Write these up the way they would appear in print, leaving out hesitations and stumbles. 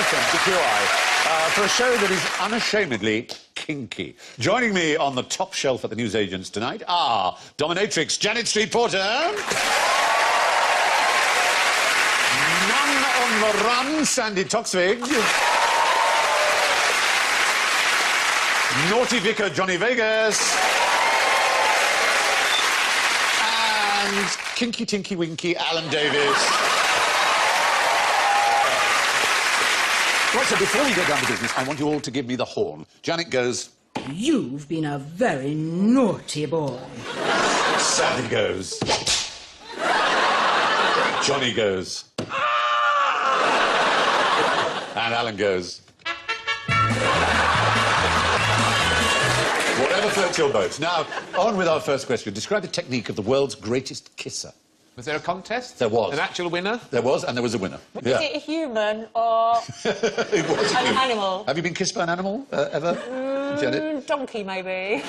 welcome to QI for a show that is unashamedly kinky. Joining me on the top shelf at the newsagents tonight are dominatrix Janet Street Porter, Nun on the Run Sandy Toksvig, Naughty Vicar Johnny Vegas, and Kinky Tinky Winky Alan Davis. Right, so before we get down to business, I want you all to give me the horn. Janet goes... You've been a very naughty boy. Sandy goes... Johnny goes... And Alan goes... Whatever floats your boat. Now, on with our first question. Describe the technique of the world's greatest kisser. Was there a contest? There was. An actual winner? There was, and there was a winner. Is it a human or It was a an human. animal? Have you been kissed by an animal, ever, Janet? Donkey, maybe.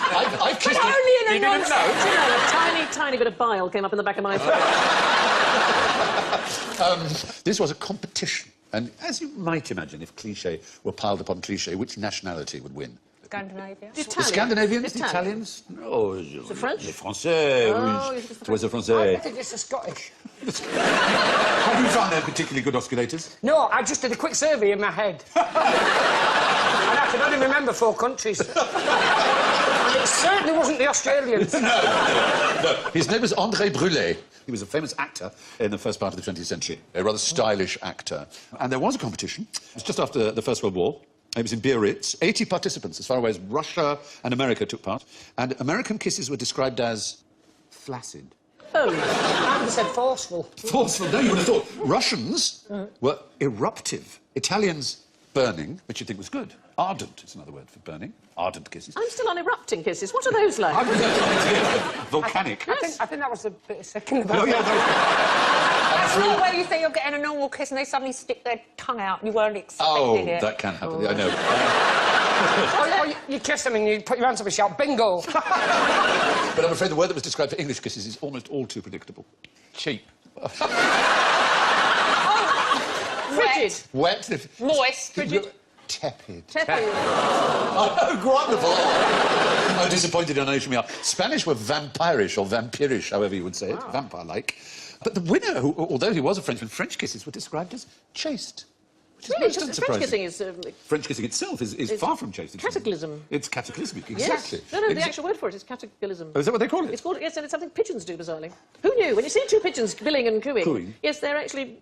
I've kissed... Only in a You didn't know? Do you know, a tiny bit of bile came up in the back of my throat. This was a competition, and as you might imagine, if cliché were piled upon cliché, which nationality would win? Scandinavia. The Scandinavians? The Italians? No, The French? Les Français, Oh, oui. yes, it's the It was the I Français. think it's the Scottish. Have you found them particularly good osculators? No, I just did a quick survey in my head. And I can only remember 4 countries. And it certainly wasn't the Australians. No. His name was André Brûlé. He was a famous actor in the first part of the 20th century, a rather stylish actor. And there was a competition. It was just after the First World War. It was in Biarritz. 80 participants, as far away as Russia and America, took part. And American kisses were described as flaccid. I would have said forceful. Forceful? No, you would have thought. Russians were eruptive. Italians, burning, which you'd think was good. Ardent is another word for burning. Ardent kisses. I'm still on erupting kisses. What are those like? Volcanic. I think that was a bit second about Oh, yeah, That's not where you think you're getting a normal kiss and they suddenly stick their tongue out and you weren't expecting it. That can happen. I know. or you kiss them and you put your hands up and shout, bingo! But I'm afraid the word that was described for English kisses is almost all too predictable. Cheap. Frigid. Wet. Moist. Frigid. Tepid. Tepid. Oh, wonderful. How disappointed in our nation we are. Spanish were vampirish or vampirish, however you would say it, vampire-like. But the winner, who, although he was a Frenchman, French kisses were described as chaste. Which is Really, most French unsurprising. kissing is... French kissing itself is far from chaste. It's cataclysm. It's cataclysmic, Yes. exactly. No, the actual word for it is cataclysm. Oh, is that what they call it? It's called, yes, and it's something pigeons do, bizarrely. Who knew? When you see 2 pigeons billing and cooing, Cooing? yes, they're actually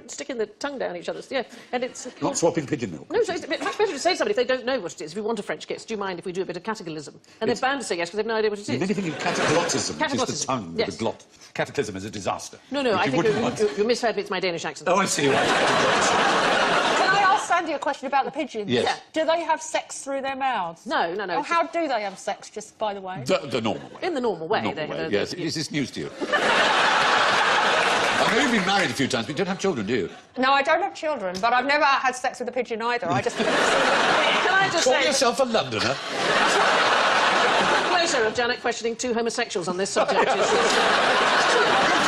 sticking their tongue down each other's, yeah, and it's... Not swapping pigeon milk. No, so it's much better to say to somebody if they don't know what it is. If you want a French kiss, do you mind if we do a bit of cataclysm? And they're bound to say yes because they've no idea what it You is. may be thinking of cataglottism, which is the Cataglottism, tongue with yes. the glot. Cataclysm is a disaster. No, which I think wouldn't want. you misheard me. It's my Danish accent. Oh, I see. Right. Can I ask Sandy a question about the pigeons? Yes. Yeah. Do they have sex through their mouths? No. Oh, how do they have sex, just by the way? The normal way. In the normal way. Normal way, yes. Is this news to you? I know you've been married a few times, but you don't have children, do you? No, I don't have children, but I've never had sex with a pigeon either. I just... Can I just Call say... yourself a Londoner. The pleasure of Janet questioning 2 homosexuals on this subject is...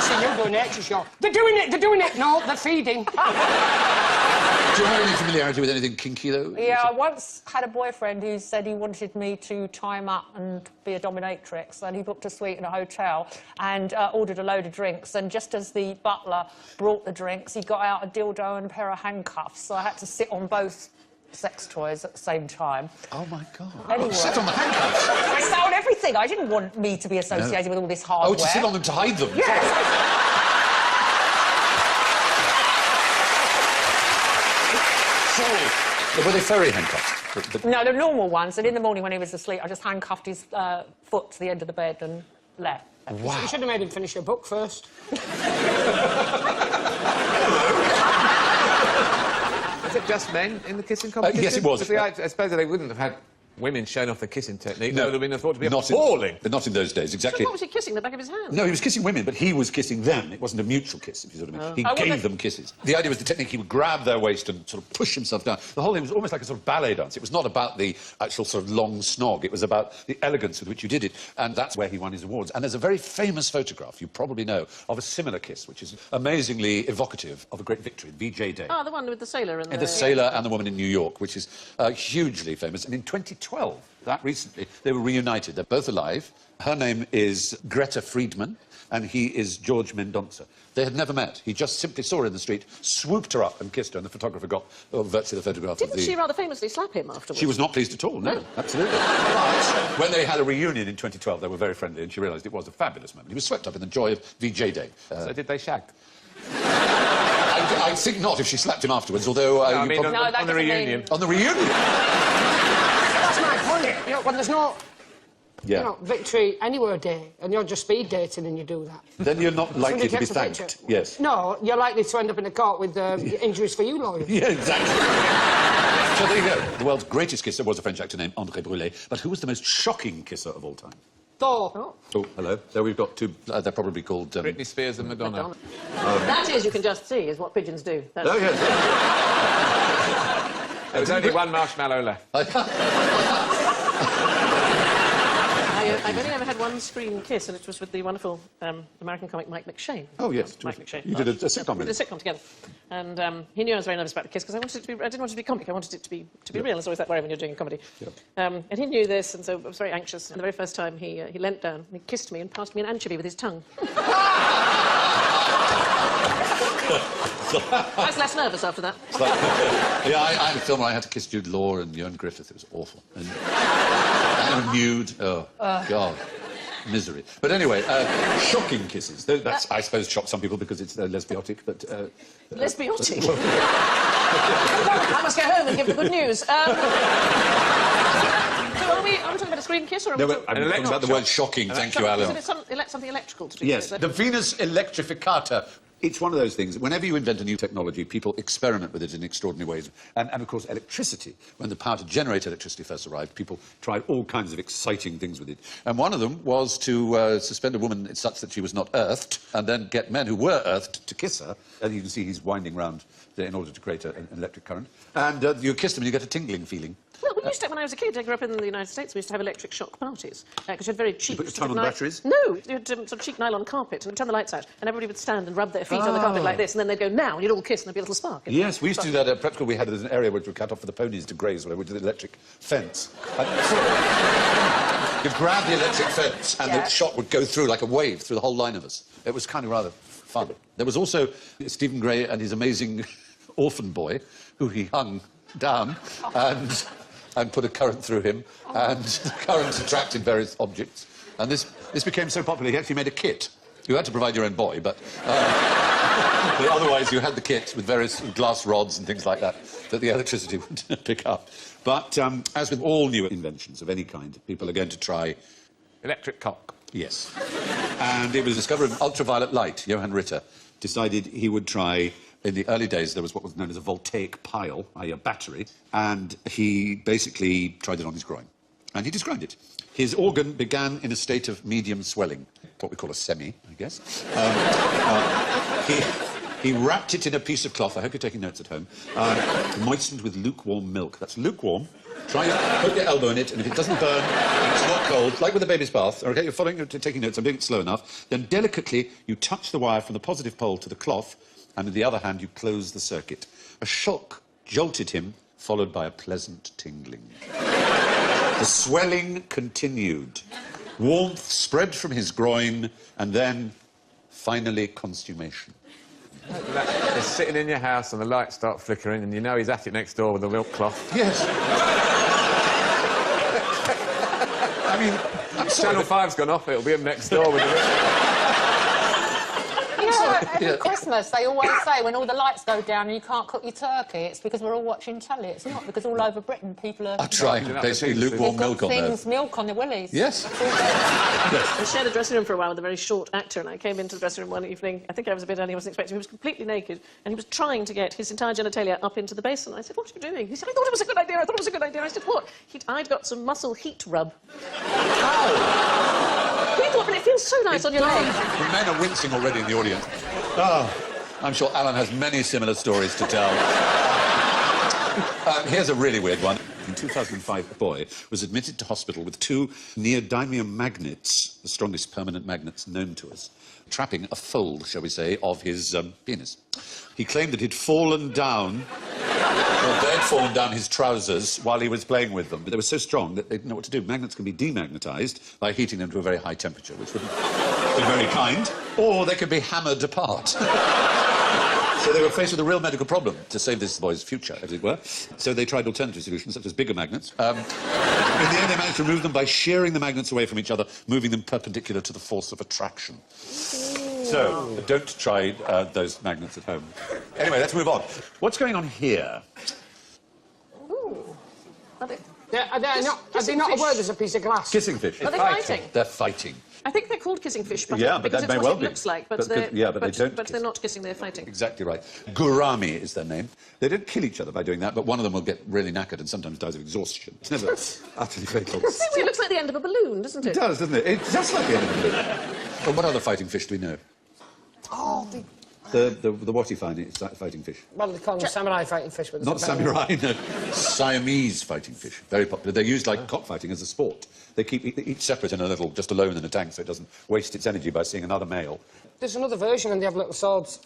See you doing the extra show. They're doing it! No, they're feeding. Do you have any familiarity with anything kinky, though? Yeah, I once had a boyfriend who said he wanted me to tie him up and be a dominatrix, and he booked a suite in a hotel and ordered a load of drinks, and just as the butler brought the drinks, he got out a dildo and a pair of handcuffs, so I had to sit on both sex toys at the same time. Oh, my God. Anyway. Sit on the handcuffs. I sat on everything. I didn't want me to be associated with all this hardware. Oh, to sit on them to hide them? Yes. Sorry. Were they furry handcuffs? No, the normal ones, and in the morning when he was asleep, I just handcuffed his foot to the end of the bed and left. Wow. You should have made him finish your book first. Was it just men in the kissing competition? Yes, it was. Because I suppose they wouldn't have had Women showing off the kissing technique, No, that would have been thought to be not appalling. Not in those days, So exactly. what was he kissing? The back of his hand? No, he was kissing women, but he was kissing them. It wasn't a mutual kiss, if you see what I mean. He gave them kisses. The idea was the technique, he would grab their waist and sort of push himself down. The whole thing was almost like a sort of ballet dance. It was not about the actual sort of long snog. It was about the elegance with which you did it, and that's where he won his awards. And there's a very famous photograph, you probably know, of a similar kiss, which is amazingly evocative of a great victory, VJ Day. Ah, the one with the sailor and The sailor and the woman in New York, which is hugely famous. And in 2012, that recently, they were reunited. They're both alive. Her name is Greta Friedman, and he is George Mendonça. They had never met. He just simply saw her in the street, swooped her up and kissed her, and the photographer got virtually the photograph Didn't of the... she rather famously slap him afterwards? She was not pleased at all, no, absolutely. But when they had a reunion in 2012, they were very friendly, and she realised it was a fabulous moment. He was swept up in the joy of VJ Day. So did they shag? I think not if she slapped him afterwards, although... No, I mean, probably... on the doesn't mean- reunion. On the reunion? That's my point. You know, when there's no, Yeah. you know, victory anywhere day, and you're just speed dating and you do that. Then you're not likely Somebody to be takes a thanked. picture. Yes. No, you're likely to end up in a court with injuries for you lawyer. Yeah, exactly. So there you go. The world's greatest kisser was a French actor named André Brulé. But who was the most shocking kisser of all time? Thor. Oh, hello. There we've got two... they're probably called... Britney Spears and Madonna. That is, you can just see, is what pigeons do. That's... Oh, yes. There was only one marshmallow left. I've only ever had one screen kiss, and it was with the wonderful American comic Mike McShane. Oh, yes. Mike McShane. You did a sitcom We with did a him. sitcom together. And he knew I was very nervous about the kiss, because I didn't want it to be comic, I wanted it to be real. There's always that worry when you're doing a comedy. And he knew this, and so I was very anxious. And the very first time, he leant down, and he kissed me and passed me an anchovy with his tongue. I was less nervous after that. Yeah, I had a film where I had to kiss Jude Law and Ewan Griffith. It was awful. And nude. Oh, God. Misery. But anyway, shocking kisses. That's, I suppose, shocked some people because it's lesbiotic, but... Lesbiotic? I must go home and give the good news. So are we talking about a screen kiss, or are we No, talking... I'm talking about the word shocking. Thank you, Alan. Is it something electrical to do? Yes, the Venus Electrificata. It's one of those things. Whenever you invent a new technology, people experiment with it in extraordinary ways. And of course, electricity. When the power to generate electricity first arrived, people tried all kinds of exciting things with it. And one of them was to suspend a woman such that she was not earthed, and then get men who were earthed to kiss her. And you can see he's winding round there in order to create an electric current. And you kiss them and you get a tingling feeling. Well, we used to, when I was a kid, I grew up in the United States, we used to have electric shock parties. Because you had very cheap... put your tongue on the batteries? No, you had sort of cheap nylon carpet, and they'd turn the lights out, and everybody would stand and rub their feet on the carpet like this, and then they'd go, now, and you'd all kiss, and there'd be a little spark. Yes, we used to do that at prep school. We had an area which we cut off for the ponies to graze, where we did the electric fence. You'd grab the electric fence, and the shot would go through like a wave through the whole line of us. It was kind of rather fun. There was also Stephen Gray and his amazing orphan boy, who he hung down and put a current through him, and the current attracted various objects. And this became so popular, he actually made a kit. You had to provide your own boy, but otherwise you had the kit with various glass rods and things like that the electricity would pick up. But as with all new inventions of any kind, people are going to try... Electric cock. Yes. And it was discovered of ultraviolet light. Johann Ritter decided he would try... In the early days, there was what was known as a voltaic pile, i.e. a battery, and he basically tried it on his groin. And he described it. His organ began in a state of medium swelling, what we call a semi, I guess. He wrapped it in a piece of cloth, I hope you're taking notes at home, moistened with lukewarm milk. That's lukewarm. Try it, put your elbow in it, and if it doesn't burn, and it's not cold, like with a baby's bath, OK, you're following, you're taking notes, I'm doing it slow enough, then delicately you touch the wire from the positive pole to the cloth, and with the other hand, you close the circuit. A shock jolted him, followed by a pleasant tingling. The swelling continued. Warmth spread from his groin, and then, finally, consummation. You're sitting in your house and the lights start flickering and you know he's at it next door with a milk cloth. Yes. I mean, I'm sorry. Channel 5's gone off, it'll be him next door with a milk cloth. I'm sorry. at Christmas, they always say when all the lights go down and you can't cook your turkey, it's because we're all watching telly. It's not because all over Britain people are... trying basically lukewarm milk on there. Milk on their willies. Yes. I shared a dressing room for a while with a very short actor, and I came into the dressing room one evening. I think I was a bit early, I wasn't expecting. He was completely naked, and he was trying to get his entire genitalia up into the basin. I said, "What are you doing?" He said, "I thought it was a good idea. I thought it was a good idea." I said, "What?" I'd got some muscle heat rub. How? He thought, but it feels so nice on your leg. The men are wincing already in the audience. Oh, I'm sure Alan has many similar stories to tell. Here's a really weird one. In 2005, a boy was admitted to hospital with 2 neodymium magnets, the strongest permanent magnets known to us, trapping a fold, shall we say, of his penis. He claimed that he'd fallen down, or they'd fallen down his trousers while he was playing with them. But they were so strong that they didn't know what to do. Magnets can be demagnetized by heating them to a very high temperature, which wouldn't be very kind, or they could be hammered apart. So they were faced with a real medical problem to save this boy's future, as it were. So they tried alternative solutions, such as bigger magnets. In the end, they managed to remove them by shearing the magnets away from each other, moving them perpendicular to the force of attraction. So, don't try those magnets at home. Anyway, let's move on. What's going on here? Ooh. Are they... Are they not a word as a piece of glass? Kissing fish. Are they fighting? They're fighting. I think they're called kissing fish, but Yeah, but because that it's may what well it be. looks like. But But they're not kissing, they're fighting. Exactly right. Gourami is their name. They don't kill each other by doing that, but one of them will get really knackered and sometimes dies of exhaustion. It's never utterly fatal. It looks like the end of a balloon, doesn't it? It does, doesn't it? It's just like the end of the balloon. Well, what other fighting fish do we know? Oh, The what do you find is fighting fish? well, they call them samurai fighting fish. But Not samurai, no. Siamese fighting fish. Very popular. They're used like cockfighting as a sport. They keep each separate in a little, just alone in a tank, so it doesn't waste its energy by seeing another male. There's another version and they have little swords.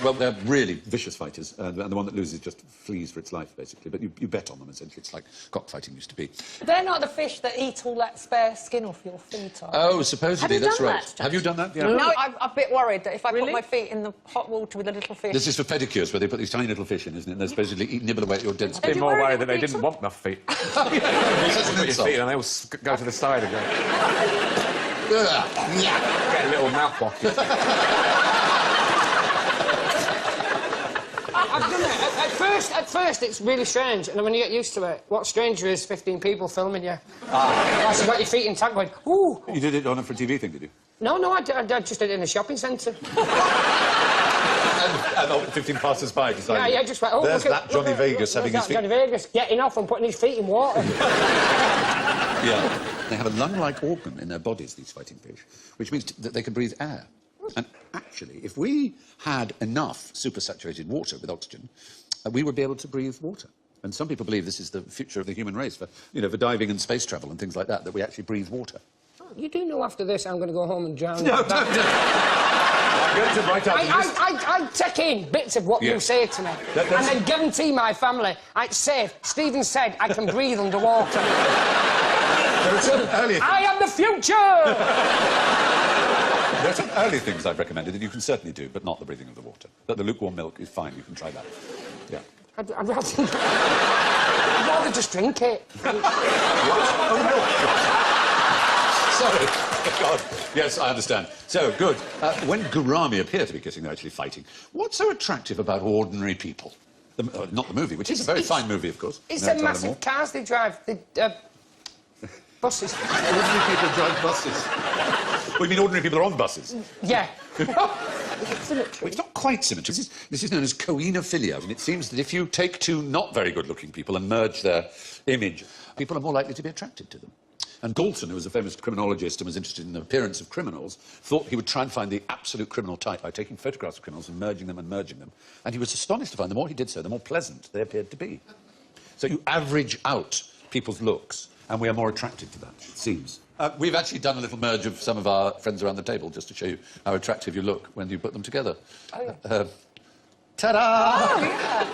Well, they're really vicious fighters, and the one that loses just flees for its life, basically. But you bet on them, essentially. It's like cockfighting used to be. They're not the fish that eat all that spare skin off your feet, are they? Oh, supposedly, Have you that's done right. that, Have you done that? Yeah. No, I'm a bit worried that if I Really? put my feet in the hot water with a little fish... This is for pedicures, where they put these tiny little fish in, isn't it? And they supposedly nibble away at your dead Have skin. you More worried worried it that would they be didn't some- want enough feet. It's Put your feet and they all go to the side again. Get a little mouth pocket. I've done it. At first, it's really strange, and then when you get used to it, what's stranger is 15 people filming you. Whilst you've got your feet in tank going, ooh. You did it on a for TV thing, did you? No, I just did it in a shopping centre. And all 15 passers-by decided... Yeah, just went, oh, There's look that at, Johnny look, Vegas look, having there's his that feet... Johnny Vegas getting off and putting his feet in water. Yeah. They have a lung-like organ in their bodies, these fighting fish, which means that they can breathe air. And actually, if we had enough supersaturated water with oxygen, we would be able to breathe water. And some people believe this is the future of the human race for diving and space travel and things like that, that we actually breathe water. You do know after this I'm going to go home and drown. No, don't. I'm going to write out the list. I take in bits of what Yeah. you say to me That's- and then guarantee my family it's safe. Stephen said I can breathe underwater. There are certain earlier I am the future! There are some early things I've recommended that you can certainly do, but not the breathing of the water. But the lukewarm milk is fine, you can try that. Yeah. I'd rather just drink it. Sorry. God. Yes, I understand. So, good. When Gourami appear to be kissing, they're actually fighting. What's so attractive about ordinary people? Not the movie, which is a very fine movie, of course. It's No, the massive cars they drive. Buses. Ordinary people drive buses. Well, you mean ordinary people are on buses? Yeah. Well, it's not quite symmetry. This is known as coenophilia, and it seems that if you take 2 not very good-looking people and merge their image, people are more likely to be attracted to them. And Galton, who was a famous criminologist and was interested in the appearance of criminals, thought he would try and find the absolute criminal type by taking photographs of criminals and merging them. And he was astonished to find the more he did so, the more pleasant they appeared to be. So you average out people's looks, and we are more attracted to that, it seems. We've actually done a little merge of some of our friends around the table just to show you how attractive you look when you put them together. Oh, yeah. Ta-da! Oh, yeah.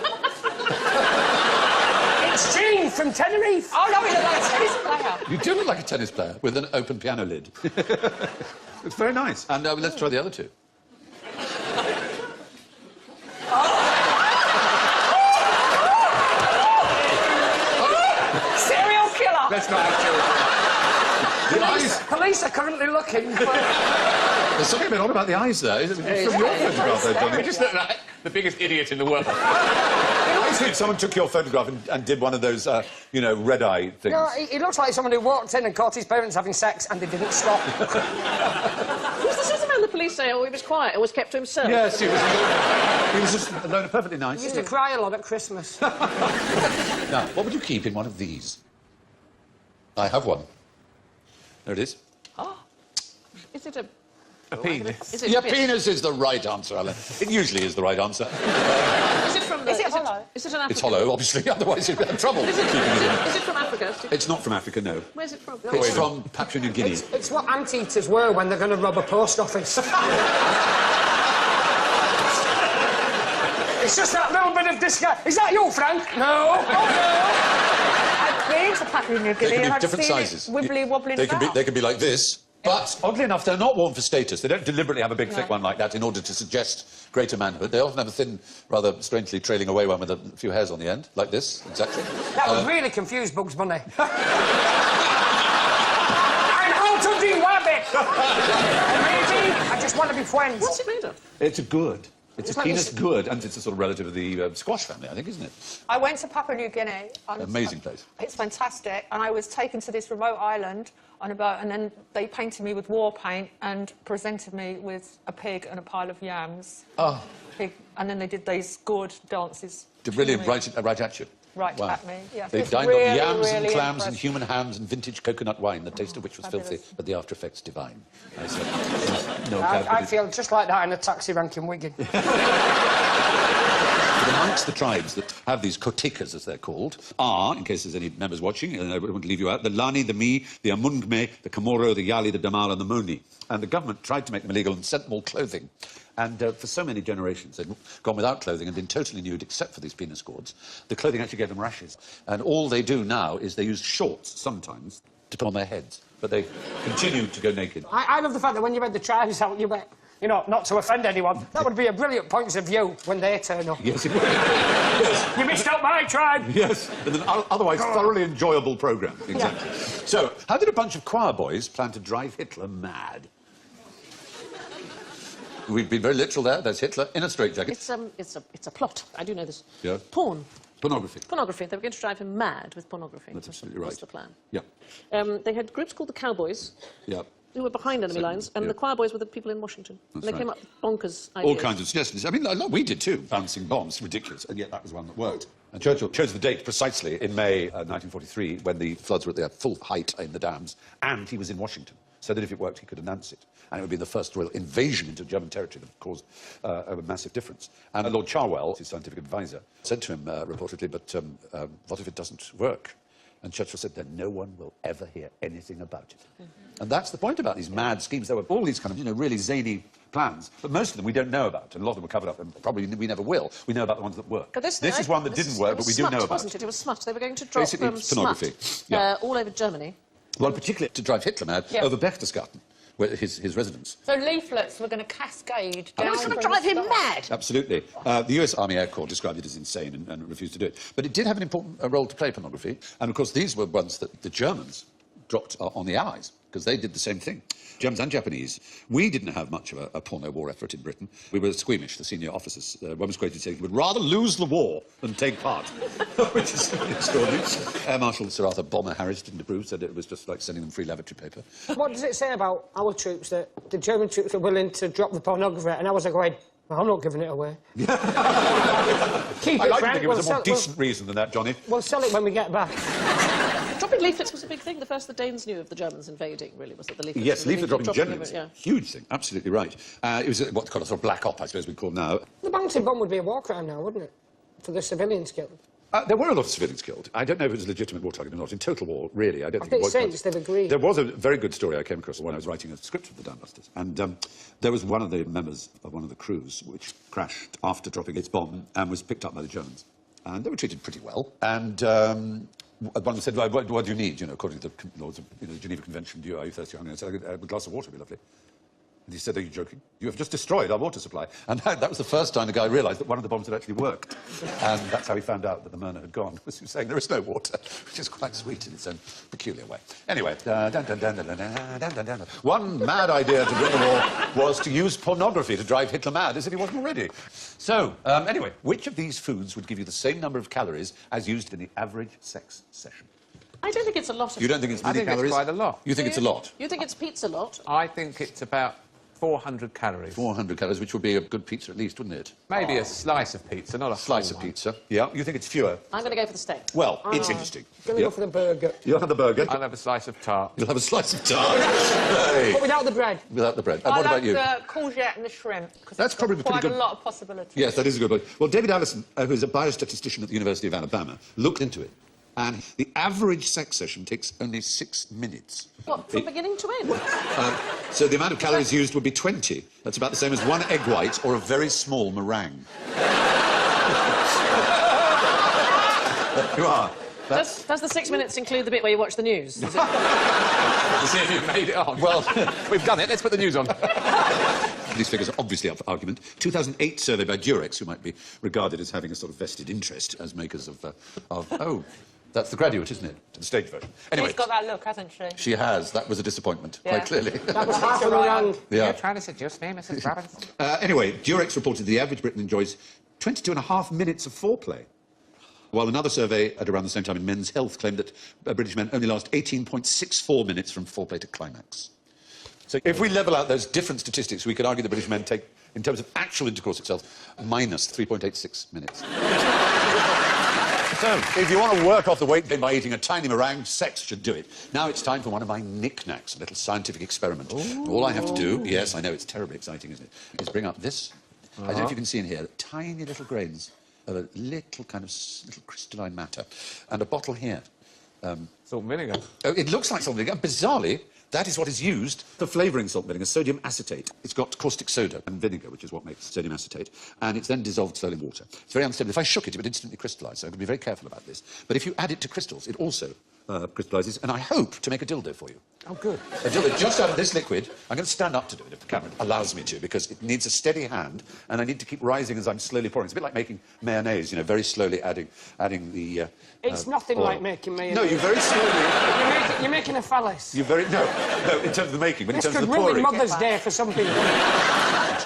It's Jean from Tenerife. Oh, no, we look like a tennis player. You do look like a tennis player with an open piano lid. It's very nice. And let's try the other 2. Serial killer. Let's not have children. The eyes... Police are currently looking for... There's something a bit odd about the eyes there. From your photograph, though, Johnny. You just look like the biggest idiot in the world. I think someone took your photograph and did one of those, you know, red-eye things. No, he looks like someone who walked in and caught his parents having sex and they didn't stop. Was this the man the police say, oh, he was quiet, always kept to himself? Yes, he was just alone, perfectly nice. He used to cry a lot at Christmas. Now, what would you keep in one of these? I have one. There it is. Oh. Is it a penis. Is it Yeah, a bit- penis is the right answer, Alan. It usually is the right answer. Is it from the... Is it hollow? Is it an African? It's hollow, obviously, otherwise you'd have trouble keeping it in. Is it from Africa? It's not from Africa, no. Where's it from? It's from Papua New Guinea. It's what anteaters were when they're going to rob a post office. It's just that little bit of disguise. Is that you, Frank? No. Oh, no. I've been to Papua New They Guinea can and be I've different seen sizes. it wibbly wobbling They can about. be like this. But, oddly enough, they're not worn for status. They don't deliberately have a big, thick one like that in order to suggest greater manhood. They often have a thin, rather strangely trailing away one with a few hairs on the end, like this, exactly. That would really confuse Bugs Bunny. And how to de-wab it! Amazing. I just want to be friends. What's it made of? It's a gourd. It's a like penis this- gourd, and it's a sort of relative of the squash family, I think, isn't it? I went to Papua New Guinea. And Amazing place. It's fantastic. And I was taken to this remote island on a boat, and then they painted me with war paint and presented me with a pig and a pile of yams. Oh. Pig, and then they did these gourd dances. Really to me. right at you. Right Wow. at me, yes. They It's dined really, on yams and really clams and impressive. human hams and vintage coconut wine, the taste of which was filthy, Fabulous. but the after effects divine. I said, no I feel just like that in a taxi rank in Wigan. But amongst the tribes that have these kotikas, as they're called, are, in case there's any members watching, and I wouldn't want to leave you out, the Lani, the Mi, the Amungme, the Komoro, the Yali, the Damal and the Moni. And the government tried to make them illegal and sent them all clothing. And for so many generations, they'd gone without clothing and been totally nude, except for these penis cords. The clothing actually gave them rashes. And all they do now is they use shorts, sometimes, to put on their heads. But they continue to go naked. I love the fact that when you read the tribes out, you went, you know, not to offend anyone, that would be a brilliant point of view when they turn up. Yes, it would. Yes. You missed out my tribe! Yes, and an otherwise thoroughly enjoyable programme. Exactly. Yeah. So, how did a bunch of choir boys plan to drive Hitler mad? We've been very literal there. There's Hitler in a straitjacket. It's a plot. I do know this. Yeah. Porn. Pornography. Pornography. They were going to drive him mad with pornography. That's absolutely right. That's the plan. Yeah. They had groups called the Cowboys, Yeah. who were behind enemy lines, and yeah. the choir boys were the people in Washington. That's and they right. came up with bonkers ideas. All kinds of suggestions. I mean, like we did too, bouncing bombs, ridiculous, and yet that was one that worked. And Churchill chose the date precisely in May 1943, when the floods were at their full height in the dams, and he was in Washington, so that if it worked, he could announce it. And it would be the first real invasion into German territory that caused a massive difference. And Lord Charwell, his scientific advisor, said to him reportedly, but what if it doesn't work? And Churchill said, then no one will ever hear anything about it. And that's the point about these mad schemes. There were all these kind of, you know, really zany plans, but most of them we don't know about, and a lot of them were covered up, and probably we never will. We know about the ones that work. But This is one that didn't work, but we do smut, know about. Wasn't it? It was smut. They were going to drop Basically, pornography. smut Yeah. all over Germany. Well, particularly to drive Hitler mad over Berchtesgaden, where his residence. So leaflets were going to cascade down. They were going to from drive the him sky. mad. Absolutely. The US Army Air Corps described it as insane and refused to do it. But it did have an important role to play, pornography. And, of course, these were ones that the Germans dropped on the Allies, because they did the same thing. Germans and Japanese. We didn't have much of a porno war effort in Britain. We were squeamish, the senior officers. One was quoted saying he would rather lose the war than take part, which is extraordinary. Air Marshal Sir Arthur Bomber Harris didn't approve, said it was just like sending them free lavatory paper. What does it say about our troops, that the German troops are willing to drop the pornography? And I was like, going, well, I'm not giving it away. Keep I it, like to Frank. think it was a more decent reason than that, Johnny. We'll sell it when we get back. Dropping leaflets was a big thing. The first the Danes knew of the Germans invading, really, was that the leaflets. Yes, the leaflet dropping dropping generally. of it, Huge thing, absolutely right. It was what they call a sort of black op, I suppose we call now. The bouncing bomb would be a war crime now, wouldn't it? For the civilians killed. There were a lot of civilians killed. I don't know if it was a legitimate war target or not. In total war, really, I don't think it was. Since they've agreed. There was a very good story I came across when I was writing a script for the Dambusters. And there was one of the members of one of the crews which crashed after dropping its bomb and was picked up by the Germans. And they were treated pretty well. And one of them said, well, what do you need? You know, according to the laws of the Geneva Convention, are you thirsty or hungry? I said, a glass of water would be lovely. And he said, are you joking? You have just destroyed our water supply. And that was the first time the guy realised that one of the bombs had actually worked. And that's how he found out that the Myrna had gone, was he was saying there is no water, which is quite sweet in its own peculiar way. Anyway, one mad idea to bring the war was to use pornography to drive Hitler mad, as if he wasn't already. So, anyway, which of these foods would give you the same number of calories as used in the average sex session? I don't think it's a lot of... You don't think it's many I think calories? it's quite a lot. You think it's a lot? You think it's pizza lot? I think it's about 400 calories. 400 calories, which would be a good pizza at least, wouldn't it? Maybe a slice of pizza, not a Slice of pizza. Yeah. You think it's fewer? I'm going to go for the steak. Well, it's interesting. Gonna go for the burger. You'll have the burger. I'll have a slice of tart. You'll have a slice of tart. Hey. But without the bread. Without the bread. And I what about like you? the courgette and the shrimp. 'Cause That's it's got probably pretty quite good. a lot of possibilities. Yes, that is a good point. Well, David Allison, who's a biostatistician at the University of Alabama, looked into it. And the average sex session takes only 6 minutes. What, from beginning to end? So the amount of calories used would be 20. That's about the same as one egg white or a very small meringue. You are. Does the 6 minutes include the bit where you watch the news? Is it... To see if you've made it on. Well, We've done it, let's put the news on. these figures are obviously up for argument. 2008 survey by Durex, who might be regarded as having a sort of vested interest as makers of oh, that's the graduate, isn't it? To the stage version. Anyway, She's got that look, hasn't she? she has. That was a disappointment, Yeah. quite clearly. That was half a meringue. Yeah. You're trying to seduce me, Mrs. Robinson. Anyway, Durex reported the average Briton enjoys 22.5 minutes of foreplay, while another survey at around the same time in Men's Health claimed that British men only last 18.64 minutes from foreplay to climax. So if we level out those different statistics, we could argue that British men take, in terms of actual intercourse itself, minus 3.86 minutes. So, if you want to work off the weight gain by eating a tiny meringue, sex should do it. Now it's time for one of my knickknacks, a little scientific experiment. All I have to do, yes, I know, it's terribly exciting, isn't it, is bring up this. I don't know if you can see in here, tiny little grains of a little kind of little crystalline matter, and a bottle here. Salt and vinegar. Oh, it looks like salt and vinegar. Bizarrely, that is what is used for flavouring salt and vinegar, sodium acetate. It's got caustic soda and vinegar, which is what makes sodium acetate, and it's then dissolved slowly in water. It's very unstable. If I shook it, it would instantly crystallise, so I've got to be very careful about this. But if you add it to crystals, it also crystallises, and I hope to make a dildo for you. Oh, good. A dildo just out of this liquid. I'm going to stand up to do it if the camera allows me to, because it needs a steady hand, and I need to keep rising as I'm slowly pouring. It's a bit like making mayonnaise, you know, very slowly adding the... It's nothing oil. like making mayonnaise. No, you very slowly... You're making a phallus. You very... No, in terms of the making, but This in terms could of the ruin pouring. Mother's Day for some people.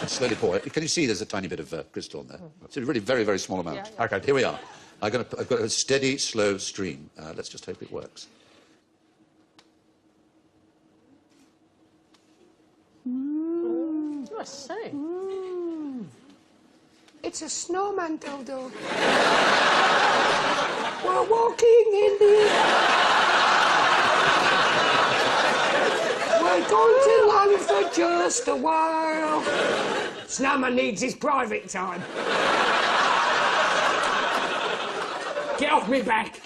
Slowly pour it. Can you see there's a tiny bit of crystal in there? It's a really very, very small amount. Yeah, yeah. OK, here we are. I've got a steady, slow stream. Let's just hope it works. I say. It's a snowman dildo. We're walking in the... We're going to land for just a while. Snowman needs his private time. Get off me back.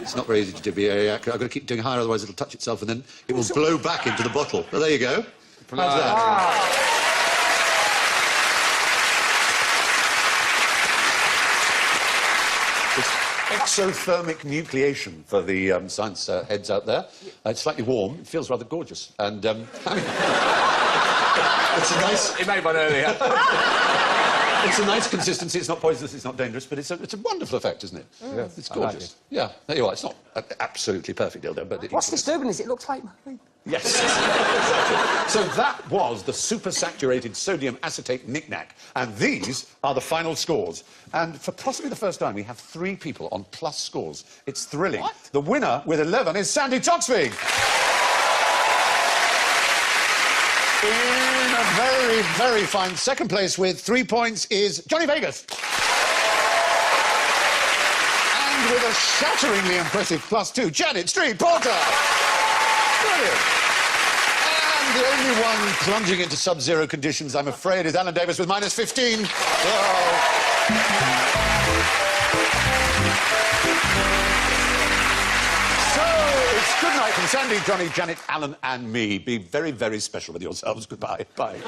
It's not very easy to do, be very accurate. I've got to keep doing higher, otherwise it'll touch itself, and then it will blow back into the bottle. Well, there you go. How's that? Exothermic nucleation for the science heads out there. It's slightly warm. It feels rather gorgeous. And, I mean... it's a nice... He made one earlier. It's a nice consistency. It's not poisonous, it's not dangerous, but it's a wonderful effect, isn't it? Yes, It's I like gorgeous. it. Yeah, there you are. It's not an absolutely perfect dildo, but... What's disturbing is it looks like mine. Yes. So that was the super-saturated sodium acetate knick-knack. And these are the final scores. And for possibly the first time, we have 3 people on plus scores. It's thrilling. What? The winner with 11 is Sandy Toksvig. In a very, very fine second place with 3 points is Johnny Vegas. And with a shatteringly impressive +2, Janet Street Porter. Brilliant. And the only one plunging into sub-zero conditions, I'm afraid, is Alan Davis with -15. So it's good night from Sandy, Johnny, Janet, Alan and me. Be very, very special with yourselves. Goodbye. Bye.